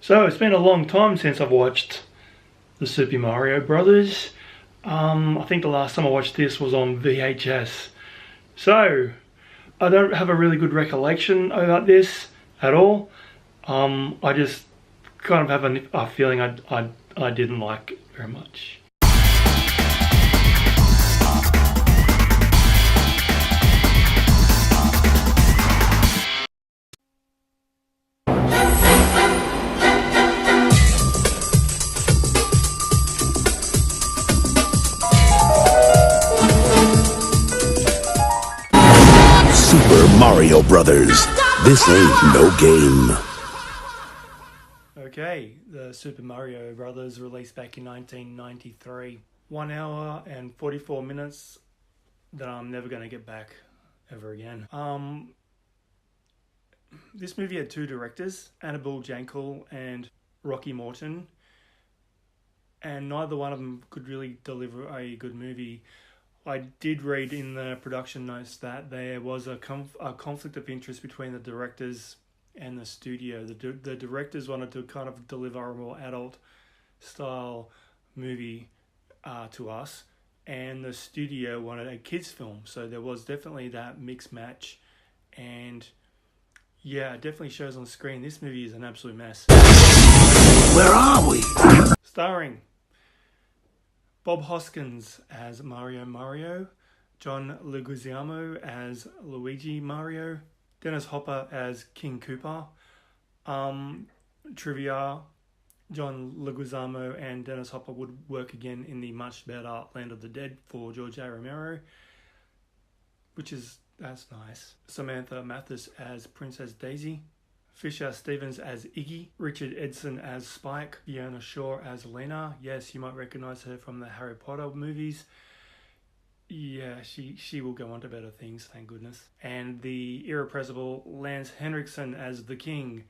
So it's been a long time since I've watched the Super Mario Brothers. I think the last time I watched this was on VHS. So I don't have a really good recollection about this at all. I just kind of have a feeling I didn't like it very much. Super Mario Brothers. This ain't no game. Okay, the Super Mario Brothers released back in 1993. 1 hour and 44 minutes that I'm never going to get back ever again. This movie had two directors, Annabelle Jankel and Rocky Morton, and neither one of them could really deliver a good movie. I did read in the production notes that there was a conflict of interest between the directors and the studio. The directors wanted to kind of deliver a more adult style movie to us, and the studio wanted a kids film. So there was definitely that mixed match, and yeah, it definitely shows on screen. This movie is an absolute mess. Where are we? Starring Bob Hoskins as Mario, John Leguizamo as Luigi Mario, Dennis Hopper as King Koopa. Trivia: John Leguizamo and Dennis Hopper would work again in the much better Land of the Dead for George A. Romero, that's nice. Samantha Mathis as Princess Daisy, Fisher Stevens as Iggy, Richard Edson as Spike, Fiona Shaw as Lena. Yes, you might recognise her from the Harry Potter movies. Yeah, she will go on to better things, thank goodness. And the irrepressible Lance Henriksen as the King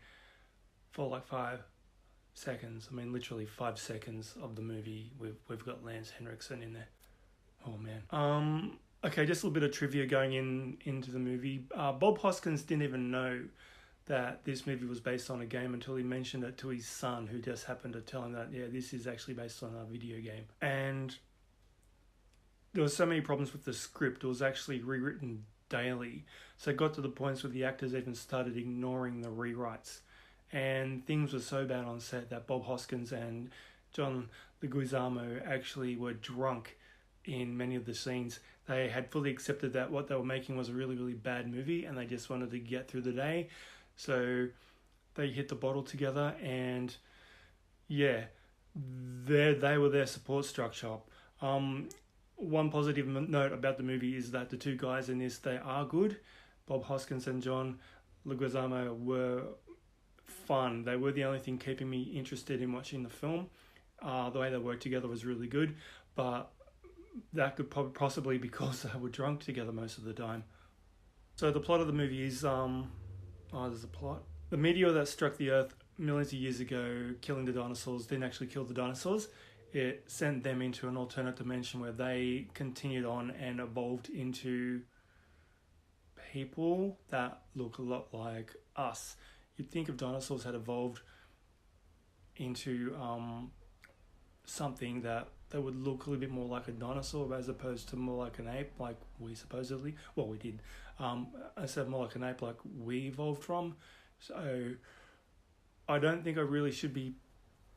for like 5 seconds. I mean, literally 5 seconds of the movie. We've got Lance Henriksen in there. Oh man. Okay, just a little bit of trivia going into the movie. Bob Hoskins didn't even know that this movie was based on a game until he mentioned it to his son, who just happened to tell him that, yeah, this is actually based on a video game. And there were so many problems with the script, it was actually rewritten daily. So it got to the points where the actors even started ignoring the rewrites. And things were so bad on set that Bob Hoskins and John Leguizamo actually were drunk in many of the scenes. They had fully accepted that what they were making was a really, really bad movie, and they just wanted to get through the day. So they hit the bottle together, and yeah, they were their support structure. One positive note about the movie is that the two guys in this, they are good. Bob Hoskins and John Leguizamo were fun. They were the only thing keeping me interested in watching the film. The way they worked together was really good, but that could possibly be because they were drunk together most of the time. So the plot of the movie is there's a plot. The meteor that struck the Earth millions of years ago, killing the dinosaurs, didn't actually kill the dinosaurs. It sent them into an alternate dimension where they continued on and evolved into people that look a lot like us. You'd think if dinosaurs had evolved into something that they would look a little bit more like a dinosaur as opposed to more like an ape, like we supposedly, well, we did. I said more like an ape, like we evolved from. So I don't think I really should be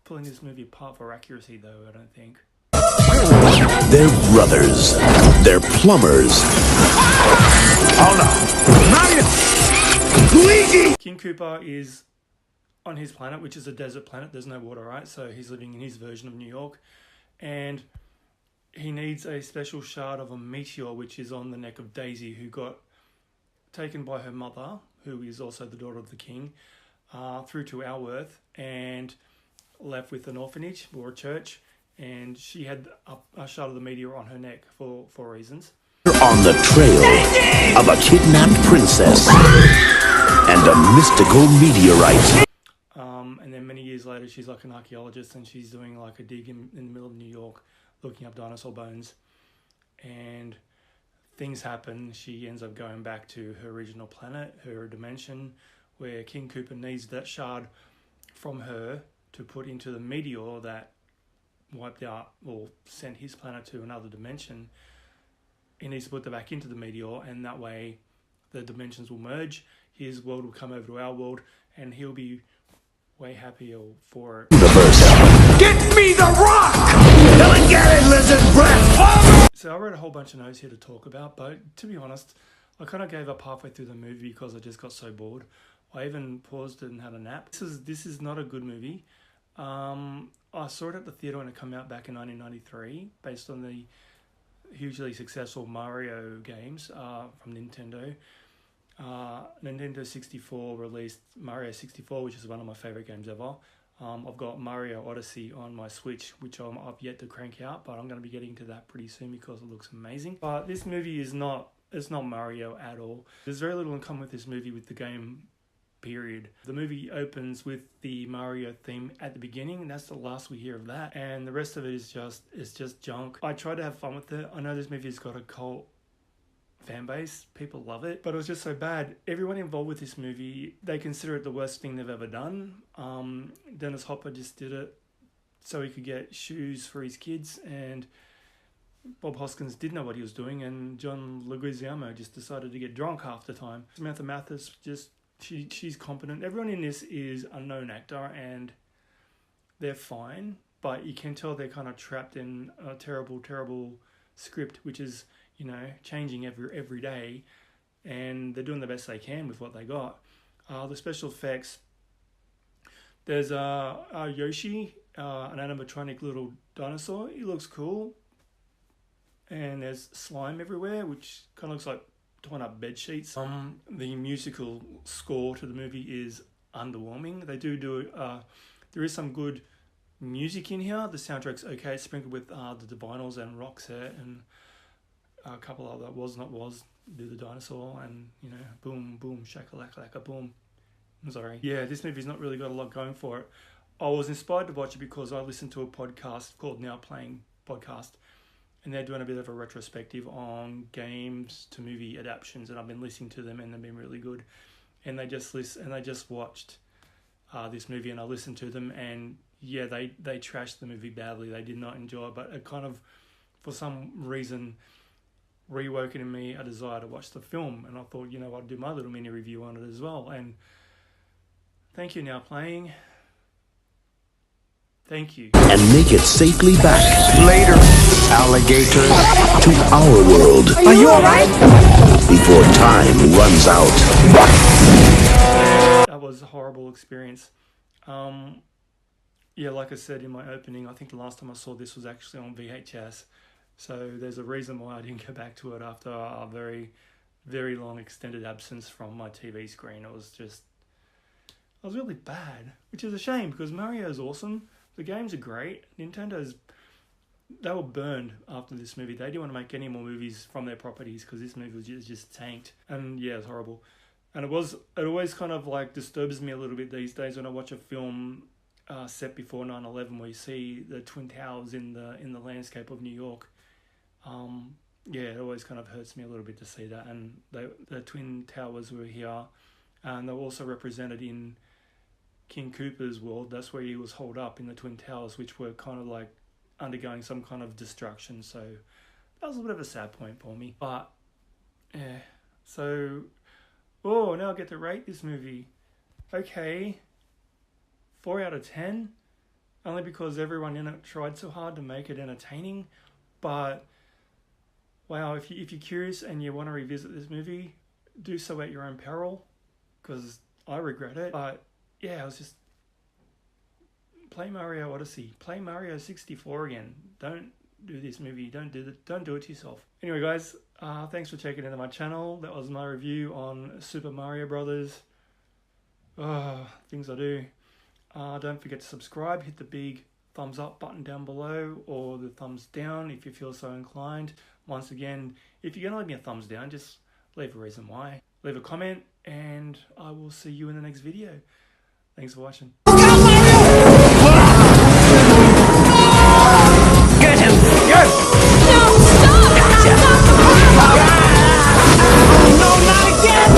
pulling this movie apart for accuracy, though. I don't think. They're brothers. They're plumbers. Oh no! Luigi! King Koopa is on his planet, which is a desert planet. There's no water, right? So he's living in his version of New York. And he needs a special shard of a meteor, which is on the neck of Daisy, who got taken by her mother, who is also the daughter of the king, through to our Earth, and left with an orphanage or a church. And she had a shard of the meteor on her neck for reasons. On the trail of a kidnapped princess and a mystical meteorite. And then many years later, she's like an archaeologist, and she's doing like a dig in the middle of New York, looking up dinosaur bones. And things happen. She ends up going back to her original planet, her dimension, where King Koopa needs that shard from her to put into the meteor that wiped out or sent his planet to another dimension. He needs to put that back into the meteor, and that way the dimensions will merge. His world will come over to our world, and he'll be way happier for it. Get me the rock! Don't get it, lizard breath! So I wrote a whole bunch of notes here to talk about, but to be honest, I kind of gave up halfway through the movie because I just got so bored. I even paused it and had a nap. This is not a good movie. I saw it at the theatre when it came out back in 1993, based on the hugely successful Mario games from Nintendo. Nintendo 64 released Mario 64, which is one of my favourite games ever. I've got Mario Odyssey on my Switch, which I've yet to crank out, but I'm going to be getting to that pretty soon because it looks amazing. But this movie is not Mario at all. There's very little in common with this movie with the game, period. The movie opens with the Mario theme at the beginning, and that's the last we hear of that. And the rest of it is just junk. I tried to have fun with it. I know this movie's got a cult fan base. People love it, but it was just so bad. Everyone involved with this movie, they consider it the worst thing they've ever done. Dennis Hopper just did it so he could get shoes for his kids, and Bob Hoskins did know what he was doing, and John Leguizamo just decided to get drunk half the time. Samantha Mathis she's competent. Everyone in this is a known actor, and they're fine, but you can tell they're kind of trapped in a terrible script, which is, you know, changing every day, and they're doing the best they can with what they got. The special effects, there's Yoshi, an animatronic little dinosaur. He looks cool, and there's slime everywhere, which kind of looks like torn up bed sheets. The musical score to the movie is underwhelming. They do there is some good music in here. The soundtrack's okay. It's sprinkled with the Divinals and Roxette and a couple other Was Not Was, do the dinosaur, and, you know, boom boom shakalaka boom. I'm sorry. Yeah, this movie's not really got a lot going for it. I was inspired to watch it because I listened to a podcast called Now Playing Podcast, and they're doing a bit of a retrospective on games to movie adaptations, and I've been listening to them, and they've been really good. And they just watched this movie, and I listened to them, and yeah, they trashed the movie badly. They did not enjoy it, but it kind of, for some reason, rewoken in me a desire to watch the film, and I thought, you know, I'd do my little mini review on it as well. And thank you, Now Playing. Thank you. And make it safely back. Later, alligator. To our world. Are you alright? Before time runs out. That was a horrible experience. Yeah, like I said in my opening, I think the last time I saw this was actually on VHS. So there's a reason why I didn't go back to it after a very, very long extended absence from my TV screen. It was really bad, which is a shame because Mario's awesome. The games are great. They were burned after this movie. They didn't want to make any more movies from their properties because this movie was just tanked. And yeah, it's horrible. And it always kind of like disturbs me a little bit these days when I watch a film set before 9/11 where you see the Twin Towers in the landscape of New York. Yeah, it always kind of hurts me a little bit to see that. And the Twin Towers were here, and they were also represented in King Cooper's world. That's where he was holed up, in the Twin Towers, which were kind of like undergoing some kind of destruction. So that was a bit of a sad point for me. But yeah, so now I get to rate this movie. Okay, 4 out of 10, only because everyone in it tried so hard to make it entertaining. But wow, if you're curious and you want to revisit this movie, do so at your own peril, because I regret it. But yeah, I was just, play Mario Odyssey, play Mario 64 again. Don't do this movie. Don't do it to yourself. Anyway, guys, thanks for checking into my channel. That was my review on Super Mario Brothers. Things I do. Don't forget to subscribe. Hit the big thumbs up button down below, or the thumbs down if you feel so inclined. Once again, if you're gonna leave me a thumbs down, just leave a reason why. Leave a comment, and I will see you in the next video. Thanks for watching. Get him! Yes! No, stop! Gotcha! No, not again!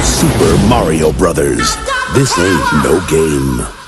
Super Super Mario Brothers. This ain't no game.